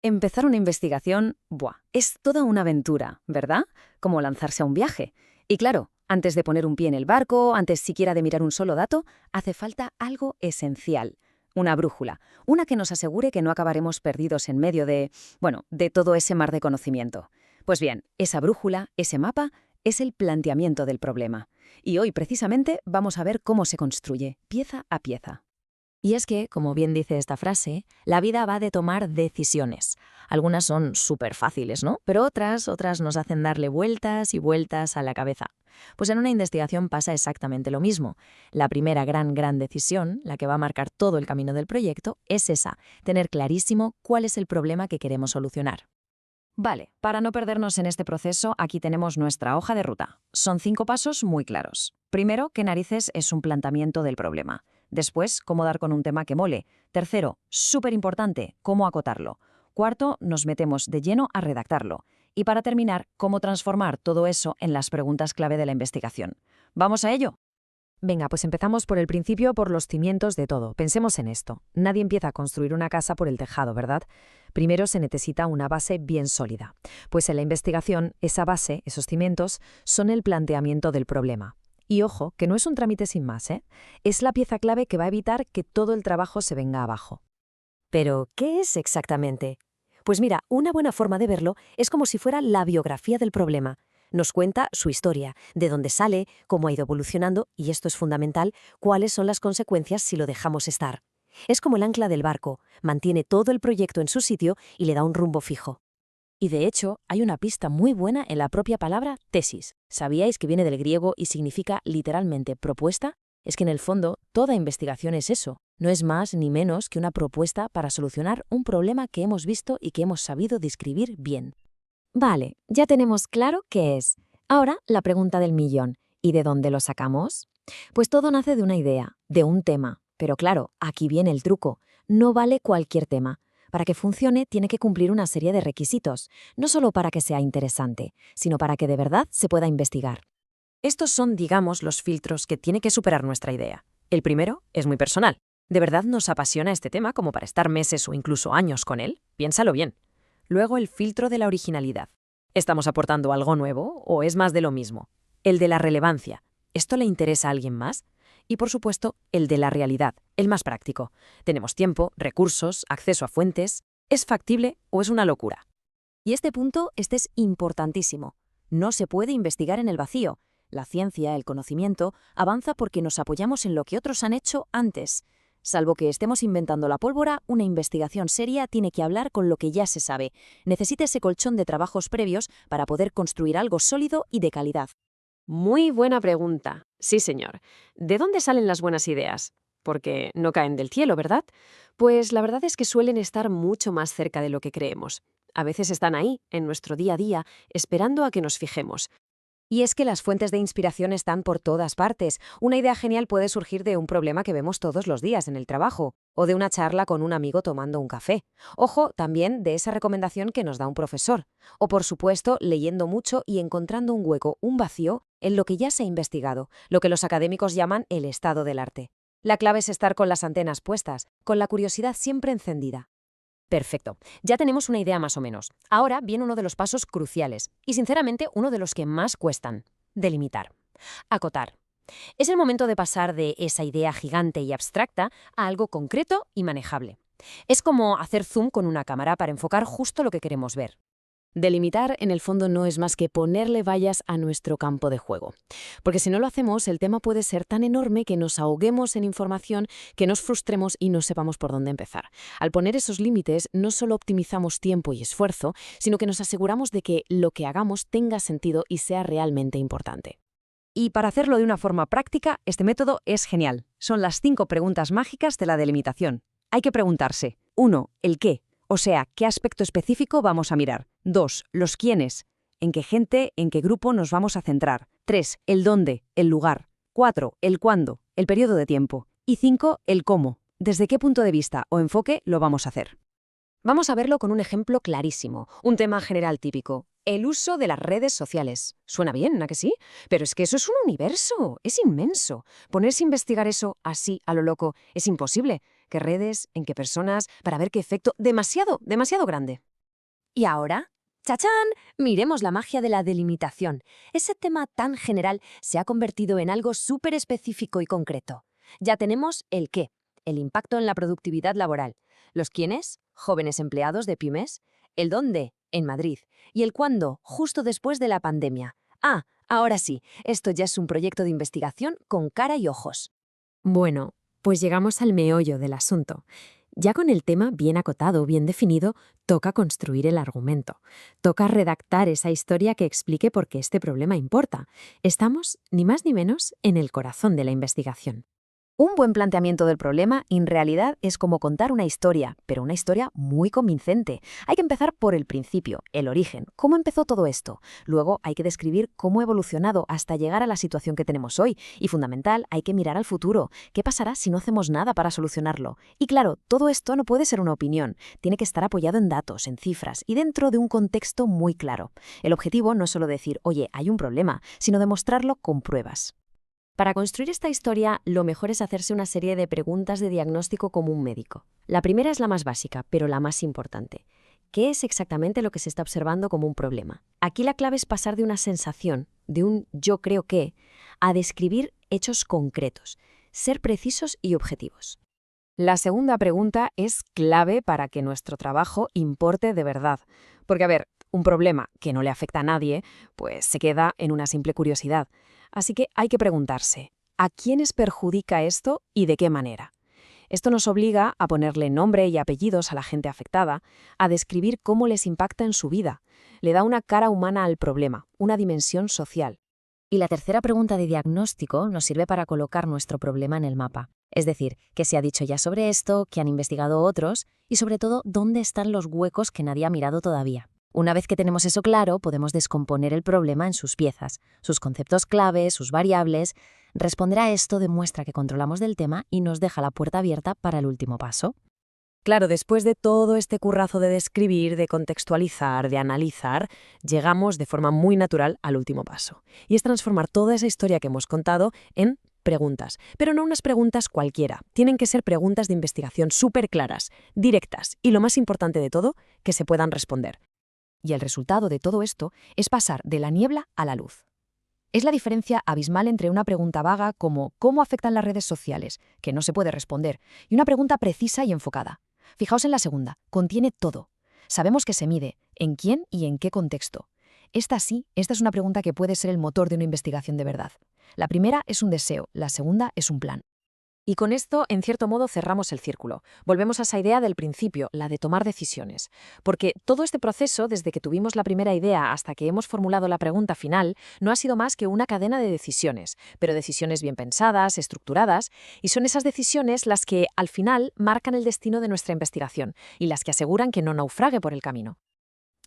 Empezar una investigación, ¡buah!, es toda una aventura, ¿verdad? Como lanzarse a un viaje. Y claro, antes de poner un pie en el barco, antes siquiera de mirar un solo dato, hace falta algo esencial. Una brújula, una que nos asegure que no acabaremos perdidos en medio de todo ese mar de conocimiento. Pues bien, esa brújula, ese mapa, es el planteamiento del problema. Y hoy, precisamente, vamos a ver cómo se construye, pieza a pieza. Y es que, como bien dice esta frase, la vida va de tomar decisiones. Algunas son súper fáciles, ¿no? Pero otras nos hacen darle vueltas y vueltas a la cabeza. Pues en una investigación pasa exactamente lo mismo. La primera gran decisión, la que va a marcar todo el camino del proyecto, es esa, tener clarísimo cuál es el problema que queremos solucionar. Vale, para no perdernos en este proceso, aquí tenemos nuestra hoja de ruta. Son 5 pasos muy claros. Primero, ¿qué narices es un planteamiento del problema? Después, cómo dar con un tema que mole. Tercero, súper importante, cómo acotarlo. Cuarto, nos metemos de lleno a redactarlo. Y para terminar, cómo transformar todo eso en las preguntas clave de la investigación. ¿Vamos a ello? Venga, pues empezamos por el principio, por los cimientos de todo. Pensemos en esto. Nadie empieza a construir una casa por el tejado, ¿verdad? Primero se necesita una base bien sólida. Pues en la investigación, esa base, esos cimientos, son el planteamiento del problema. Y ojo, que no es un trámite sin más, ¿eh? Es la pieza clave que va a evitar que todo el trabajo se venga abajo. Pero, ¿qué es exactamente? Pues mira, una buena forma de verlo es como si fuera la biografía del problema. Nos cuenta su historia, de dónde sale, cómo ha ido evolucionando, y esto es fundamental, cuáles son las consecuencias si lo dejamos estar. Es como el ancla del barco, mantiene todo el proyecto en su sitio y le da un rumbo fijo. Y de hecho, hay una pista muy buena en la propia palabra tesis. ¿Sabíais que viene del griego y significa literalmente propuesta? Es que en el fondo, toda investigación es eso. No es más ni menos que una propuesta para solucionar un problema que hemos visto y que hemos sabido describir bien. Vale, ya tenemos claro qué es. Ahora, la pregunta del millón. ¿Y de dónde lo sacamos? Pues todo nace de una idea, de un tema. Pero claro, aquí viene el truco. No vale cualquier tema. Para que funcione, tiene que cumplir una serie de requisitos, no solo para que sea interesante, sino para que de verdad se pueda investigar. Estos son, digamos, los filtros que tiene que superar nuestra idea. El primero es muy personal. ¿De verdad nos apasiona este tema como para estar meses o incluso años con él? Piénsalo bien. Luego el filtro de la originalidad. ¿Estamos aportando algo nuevo o es más de lo mismo? El de la relevancia. ¿Esto le interesa a alguien más? Y por supuesto, el de la realidad, el más práctico. ¿Tenemos tiempo, recursos, acceso a fuentes? ¿Es factible o es una locura? Y este punto, es importantísimo. No se puede investigar en el vacío. La ciencia, el conocimiento, avanza porque nos apoyamos en lo que otros han hecho antes. Salvo que estemos inventando la pólvora, una investigación seria tiene que hablar con lo que ya se sabe. Necesita ese colchón de trabajos previos para poder construir algo sólido y de calidad. Muy buena pregunta. Sí, señor. ¿De dónde salen las buenas ideas? Porque no caen del cielo, ¿verdad? Pues la verdad es que suelen estar mucho más cerca de lo que creemos. A veces están ahí, en nuestro día a día, esperando a que nos fijemos. Y es que las fuentes de inspiración están por todas partes. Una idea genial puede surgir de un problema que vemos todos los días en el trabajo, o de una charla con un amigo tomando un café. Ojo, también de esa recomendación que nos da un profesor. O por supuesto, leyendo mucho y encontrando un hueco, un vacío, en lo que ya se ha investigado, lo que los académicos llaman el estado del arte. La clave es estar con las antenas puestas, con la curiosidad siempre encendida. Perfecto, ya tenemos una idea más o menos. Ahora viene uno de los pasos cruciales y sinceramente uno de los que más cuestan. Delimitar. Acotar. Es el momento de pasar de esa idea gigante y abstracta a algo concreto y manejable. Es como hacer zoom con una cámara para enfocar justo lo que queremos ver. Delimitar, en el fondo, no es más que ponerle vallas a nuestro campo de juego. Porque si no lo hacemos, el tema puede ser tan enorme que nos ahoguemos en información, que nos frustremos y no sepamos por dónde empezar. Al poner esos límites, no solo optimizamos tiempo y esfuerzo, sino que nos aseguramos de que lo que hagamos tenga sentido y sea realmente importante. Y para hacerlo de una forma práctica, este método es genial. Son las 5 preguntas mágicas de la delimitación. Hay que preguntarse: 1. ¿El qué? O sea, ¿qué aspecto específico vamos a mirar? 2. Los quiénes. ¿En qué gente, en qué grupo nos vamos a centrar? 3. El dónde, el lugar. 4. El cuándo, el periodo de tiempo. Y 5. El cómo. ¿Desde qué punto de vista o enfoque lo vamos a hacer? Vamos a verlo con un ejemplo clarísimo, un tema general típico. El uso de las redes sociales. Suena bien, ¿a que sí? Pero es que eso es un universo, es inmenso. Ponerse a investigar eso así, a lo loco, es imposible. ¿Qué redes? ¿En qué personas? Para ver qué efecto. Demasiado grande. Y ahora, ¡chachán! Miremos la magia de la delimitación. Ese tema tan general se ha convertido en algo súper específico y concreto. Ya tenemos el qué, el impacto en la productividad laboral. Los quiénes, jóvenes empleados de pymes. El dónde, en Madrid. Y el cuándo, justo después de la pandemia. Ah, ahora sí, esto ya es un proyecto de investigación con cara y ojos. Bueno, pues llegamos al meollo del asunto. Ya con el tema bien acotado, bien definido, toca construir el argumento. Toca redactar esa historia que explique por qué este problema importa. Estamos, ni más ni menos, en el corazón de la investigación. Un buen planteamiento del problema, en realidad, es como contar una historia, pero una historia muy convincente. Hay que empezar por el principio, el origen, cómo empezó todo esto. Luego hay que describir cómo ha evolucionado hasta llegar a la situación que tenemos hoy. Y fundamental, hay que mirar al futuro. ¿Qué pasará si no hacemos nada para solucionarlo? Y claro, todo esto no puede ser una opinión. Tiene que estar apoyado en datos, en cifras y dentro de un contexto muy claro. El objetivo no es solo decir, oye, hay un problema, sino demostrarlo con pruebas. Para construir esta historia, lo mejor es hacerse una serie de preguntas de diagnóstico como un médico. La primera es la más básica, pero la más importante. ¿Qué es exactamente lo que se está observando como un problema? Aquí la clave es pasar de una sensación, de un yo creo que, a describir hechos concretos, ser precisos y objetivos. La segunda pregunta es clave para que nuestro trabajo importe de verdad. Porque, a ver, un problema que no le afecta a nadie, pues se queda en una simple curiosidad. Así que hay que preguntarse, ¿a quiénes perjudica esto y de qué manera? Esto nos obliga a ponerle nombre y apellidos a la gente afectada, a describir cómo les impacta en su vida. Le da una cara humana al problema, una dimensión social. Y la tercera pregunta de diagnóstico nos sirve para colocar nuestro problema en el mapa. Es decir, qué se ha dicho ya sobre esto, qué han investigado otros y sobre todo dónde están los huecos que nadie ha mirado todavía. Una vez que tenemos eso claro, podemos descomponer el problema en sus piezas, sus conceptos clave, sus variables. Responder a esto demuestra que controlamos del tema y nos deja la puerta abierta para el último paso. Claro, después de todo este currazo de describir, de contextualizar, de analizar, llegamos de forma muy natural al último paso. Y es transformar toda esa historia que hemos contado en preguntas. Pero no unas preguntas cualquiera. Tienen que ser preguntas de investigación súper claras, directas y, lo más importante de todo, que se puedan responder. Y el resultado de todo esto es pasar de la niebla a la luz. Es la diferencia abismal entre una pregunta vaga como ¿cómo afectan las redes sociales?, que no se puede responder, y una pregunta precisa y enfocada. Fijaos en la segunda, contiene todo. Sabemos que se mide, en quién y en qué contexto. Esta es una pregunta que puede ser el motor de una investigación de verdad. La primera es un deseo, la segunda es un plan. Y con esto, en cierto modo, cerramos el círculo. Volvemos a esa idea del principio, la de tomar decisiones. Porque todo este proceso, desde que tuvimos la primera idea hasta que hemos formulado la pregunta final, no ha sido más que una cadena de decisiones, pero decisiones bien pensadas, estructuradas, y son esas decisiones las que, al final, marcan el destino de nuestra investigación y las que aseguran que no naufrague por el camino.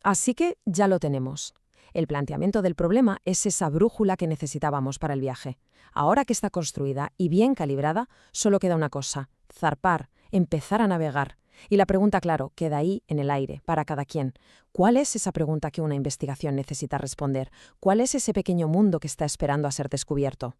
Así que ya lo tenemos. El planteamiento del problema es esa brújula que necesitábamos para el viaje. Ahora que está construida y bien calibrada, solo queda una cosa: zarpar, empezar a navegar. Y la pregunta, claro, queda ahí en el aire, para cada quien. ¿Cuál es esa pregunta que una investigación necesita responder? ¿Cuál es ese pequeño mundo que está esperando a ser descubierto?